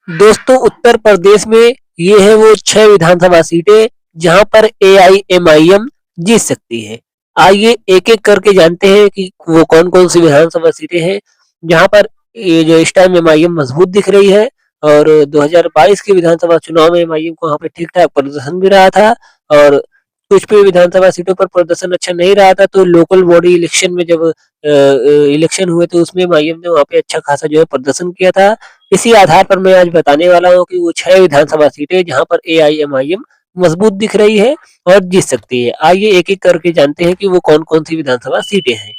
दोस्तों उत्तर प्रदेश में ये है वो 6 विधानसभा सीटें जहां पर एआईएमआईएम जीत सकती है। आइए एक-एक करके जानते हैं कि वो कौन-कौन सी विधानसभा सीटें हैं जहां पर ये जो इस टाइम एमआईएम मजबूत दिख रही है और 2022 के विधानसभा चुनाव में एमआईएम को वहां पे ठीक-ठाक प्रदर्शन भी रहा था और कुछ भी विधानसभा सीटों पर प्रदर्शन अच्छा नहीं रहा था तो लोकल बॉडी इलेक्शन में जब इलेक्शन हुए तो उसमें एमआईएम ने वहां पे अच्छा खासा जो है प्रदर्शन किया था। इसी आधार पर मैं आज बताने वाला हूँ कि वो 6 विधानसभा सीटें जहाँ पर एआईएमआईएम मजबूत दिख रही है और जीत सकती है। आइए एक-एक करके जानते हैं कि वो कौन-कौन सी विधानसभा सीटें हैं।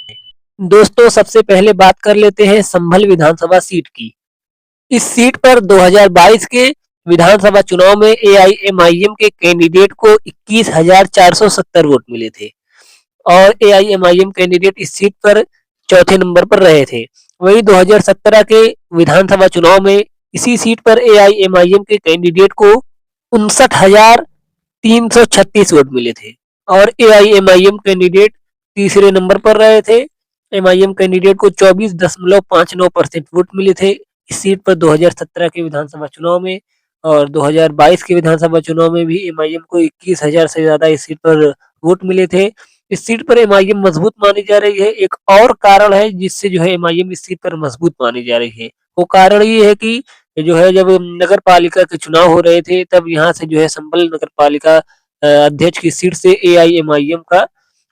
दोस्तों सबसे पहले बात कर लेते हैं संभल विधानसभा सीट की। इस सीट पर 2022 के विधानसभा चुनाव में एआईएमआईएम के कैंडिडेट को 21,470 वोट मिले थे और एआईएमआईएम कैंडिडेट इस सीट पर चौथे नंबर पर रहे थे। वहीं 2017 के विधानसभा चुनाव में इसी सीट पर एआईएमआईएम के कैंडिडेट को 59,336 वोट मिले थे और एआईएमआईएम कैंडिडेट तीसरे नंबर पर रहे थे। एमआईएम कैंडिडेट को 24.59% वोट मिले थे इस सीट पर 2017 के विधानसभा चुनाव में और 2022 के विधानसभा चुनाव में भी एमआईएम को 21,000 से ज्यादा इस सीट पर वोट मिले थे। इस सीट पर एमआईएम मजबूत मानी जा रही है। एक और कारण है जिससे जो है एमआईएम इस सीट पर मजबूत मानी जा रही है। वो कारण ये है कि जो है जब नगर पालिका के चुनाव हो रहे थे तब यहाँ से जो है संभल नगर पालिका अध्यक्ष की सीट से एआईएमआईएम का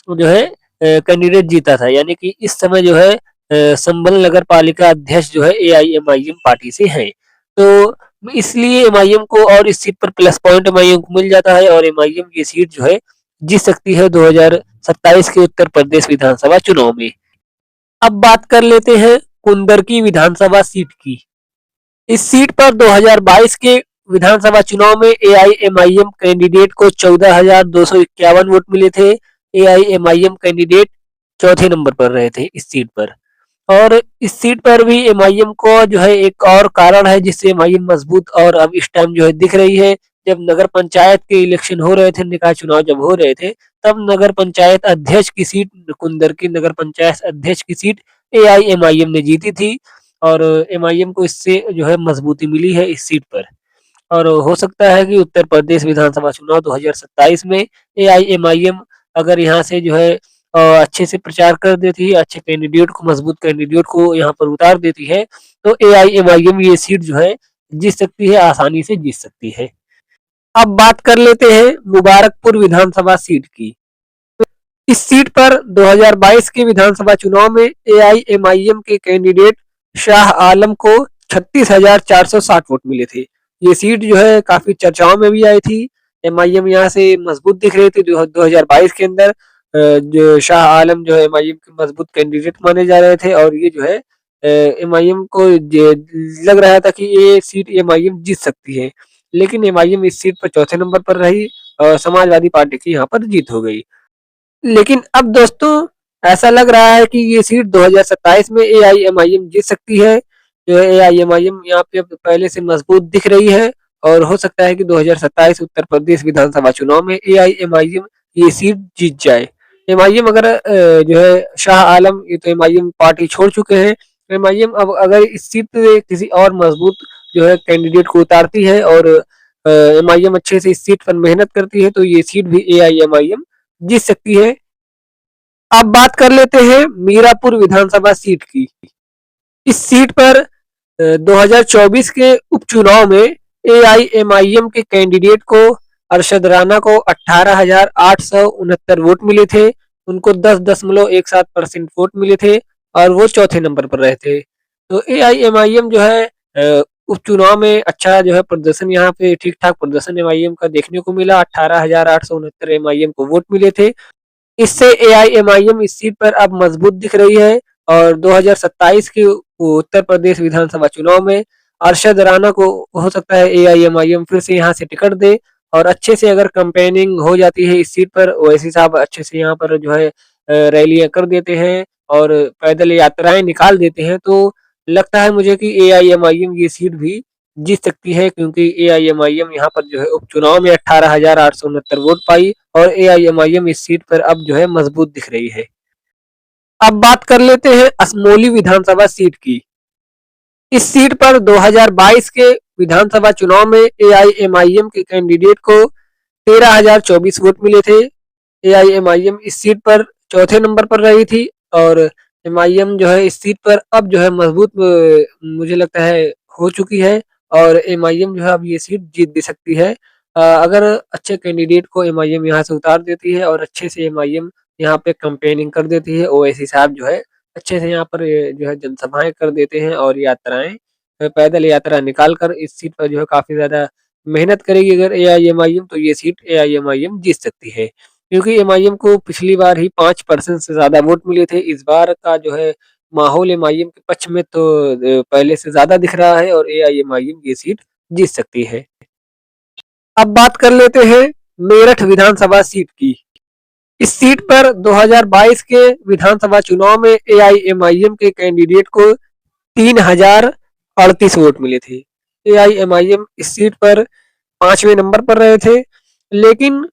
जो है कैंडिडेट जीता था। यानी कि इस समय जो है संभल नगर पालिका अध्यक्ष जो है एआईएमआईएम पार्टी से है। तो इसलिए एमआईएम को और इस सीट पर प्लस पॉइंट एमआईएम को मिल जाता है और एमआईएम की सीट जो है जीत सकती है 2027 के उत्तर प्रदेश विधानसभा चुनाव में। अब बात कर लेते हैं कुंदर की विधानसभा सीट की। इस सीट पर 2022 के विधानसभा चुनाव में एआईएमआईएम कैंडिडेट को 14,251 वोट मिले थे। एआईएमआईएम कैंडिडेट चौथे नंबर पर रहे थे इस सीट पर और इस सीट पर भी एमआईएम को जो है एक और कारण है जिससे एमआईएम मजबूत और अब इस टाइम जो है दिख रही है। जब नगर पंचायत के इलेक्शन हो रहे थे, निकाय चुनाव जब हो रहे थे, तब नगर पंचायत अध्यक्ष की सीट कुंदर की नगर पंचायत अध्यक्ष की सीट एआईएमआईएम ने जीती थी और एमआईएम को इससे जो है मजबूती मिली है इस सीट पर और हो सकता है कि उत्तर प्रदेश विधानसभा चुनाव 2027 में एआईएमआईएम अगर यहाँ से जो है अच्छे से प्रचार कर देती है, अच्छे कैंडिडेट को मजबूत कैंडिडेट को यहाँ पर उतार देती है, तो एआईएमआईएम ये सीट जो है जीत सकती है, आसानी से जीत सकती है। अब बात कर लेते हैं मुबारकपुर विधानसभा सीट की। इस सीट पर 2022 के विधानसभा चुनाव में एआईएमआईएम के कैंडिडेट शाह आलम को 36,460 वोट मिले थे। ये सीट जो है काफी चर्चाओं में भी आई थी। एमआईएम यहाँ से मजबूत दिख रही थी 2022 के अंदर। जो शाह आलम जो है एमआईएम के मजबूत कैंडिडेट माने जा रहे थे और ये जो है एमआईएम को लग रहा था कि ये सीट एमआईएम जीत सकती है, लेकिन एमआईएम इस सीट पर चौथे नंबर पर रही और समाजवादी पार्टी की यहाँ पर जीत हो गई। लेकिन अब दोस्तों ऐसा लग रहा है कि ये सीट 2027 में एआईएमआईएम जीत सकती है। जो है एआईएमआईएम यहाँ पे अब पहले से मजबूत दिख रही है और हो सकता है कि 2027 उत्तर प्रदेश विधानसभा चुनाव में एआईएमआईएम ये सीट जीत जाए। एमआईएम अगर जो है शाह आलम ये तो एमआईएम पार्टी छोड़ चुके हैं। एमआईएम अब अगर इस सीट पे किसी और मजबूत जो है कैंडिडेट को उतारती है और एमआईएम अच्छे से इस सीट पर मेहनत करती है तो ये सीट भी एआईएमआईएम जीत सकती है। अब बात कर लेते हैं मीरापुर विधानसभा सीट की। इस सीट पर 2024 के उपचुनाव में एआईएमआईएम के कैंडिडेट को अरशद राणा को 18,869 वोट मिले थे। उनको 10.17% वोट मिले थे और वो चौथे नंबर पर रहे थे। तो एआईएमआईएम जो है उपचुनाव में अच्छा जो है प्रदर्शन यहाँ पे ठीक-ठाक प्रदर्शन एमआईएम का देखने को मिला। 18,869 एमआईएम को वोट मिले थे। इससे एआईएमआईएम इस सीट पर अब मजबूत दिख रही है और 2027 के उत्तर प्रदेश विधानसभा चुनाव में अरशद राणा को हो सकता है एआईएमआईएम फिर से यहाँ से टिकट दे और अच्छे से अगर कैंपेनिंग हो जाती है इस सीट पर ओवैसी साहब अच्छे से यहाँ पर जो है रैलियां कर देते हैं और पैदल यात्राएं निकाल देते हैं तो लगता है मुझे कि एआईएमआईएम ये सीट भी जीत सकती है क्योंकि एआईएमआईएम यहाँ पर जो है उपचुनाव में 18,869 वोट पाई और एआईएमआईएम इस सीट पर अब जो है मजबूत दिख रही है। अब बात कर लेते हैं असमोली विधानसभा सीट की। इस सीट पर 2022 के विधानसभा चुनाव में एआईएमआईएम के कैंडिडेट को 13,024 वोट मिले थे। एआईएमआईएम इस सीट पर चौथे नंबर पर रही थी और एमआईएम जो है इस सीट पर अब जो है मजबूत मुझे लगता है हो चुकी है और एमआईएम जो है अब ये सीट जीत भी सकती है। अगर अच्छे कैंडिडेट को एमआईएम यहाँ से उतार देती है और अच्छे से एमआईएम यहाँ पे कैंपेनिंग कर देती है, ओवैसी साहब जो है अच्छे से यहाँ पर जो है जनसभाएं कर देते हैं और यात्राएं पैदल यात्रा निकाल कर इस सीट पर जो है काफी ज्यादा मेहनत करेगी अगर एआईएमआईएम, तो ये सीट एआईएमआईएम जीत सकती है। क्योंकि एमआईएम को पिछली बार ही 5% से ज्यादा वोट मिले थे। इस बार का जो है माहौल एमआईएम के पक्ष में तो पहले से ज्यादा दिख रहा है और एआईएमआईएम ये सीट जीत सकती है। अब बात कर लेते हैं मेरठ विधानसभा सीट की। इस सीट पर 2022 के विधानसभा चुनाव में एआईएमआईएम के कैंडिडेट को 3,038 वोट मिले थे। एआईएमआईएम इस सीट पर 5वें नंबर पर रहे थे, लेकिन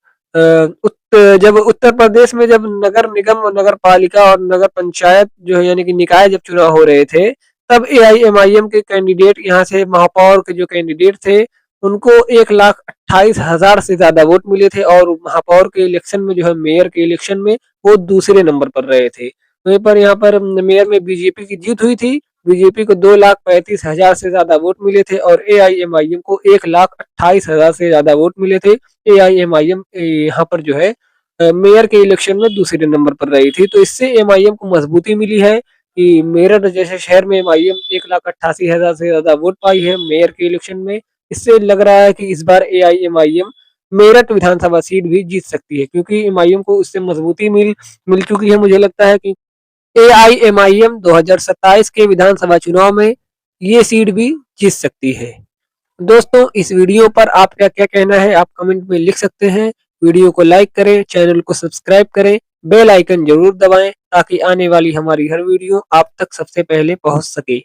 जब उत्तर प्रदेश में जब नगर निगम, नगर पालिका और नगर पंचायत जो है यानी कि निकाय जब चुनाव हो रहे थे, तब एआईएमआईएम के कैंडिडेट यहाँ से महापौर के जो कैंडिडेट थे उनको 1,28,000 से ज्यादा वोट मिले थे और महापौर के इलेक्शन में जो है मेयर के इलेक्शन में वो दूसरे नंबर पर रहे थे। वहीं पर यहाँ पर मेयर में बीजेपी की जीत हुई थी। बीजेपी को 2,35,000 से ज्यादा वोट मिले थे और एआईएमआईएम को 1,28,000 से ज्यादा वोट मिले थे। एआईएमआईएम यहाँ पर जो है मेयर के इलेक्शन में दूसरे नंबर पर रही थी, तो इससे एमआईएम को मजबूती मिली है कि मेरठ जैसे शहर में एमआईएम 1,88,000 से ज्यादा वोट पाई है मेयर के इलेक्शन में। इससे लग रहा है कि इस बार एआईएमआईएम मेरठ विधानसभा सीट भी जीत सकती है, क्योंकि एमआईएम को उससे मजबूती मिल चुकी है। मुझे लगता है कि एआईएमआईएम 2027 के विधानसभा चुनाव में ये सीट भी जीत सकती है। दोस्तों, इस वीडियो पर आपका क्या कहना है आप कमेंट में लिख सकते हैं। वीडियो को लाइक करें, चैनल को सब्सक्राइब करें, बेल आइकन जरूर दबाएं ताकि आने वाली हमारी हर वीडियो आप तक सबसे पहले पहुंच सके।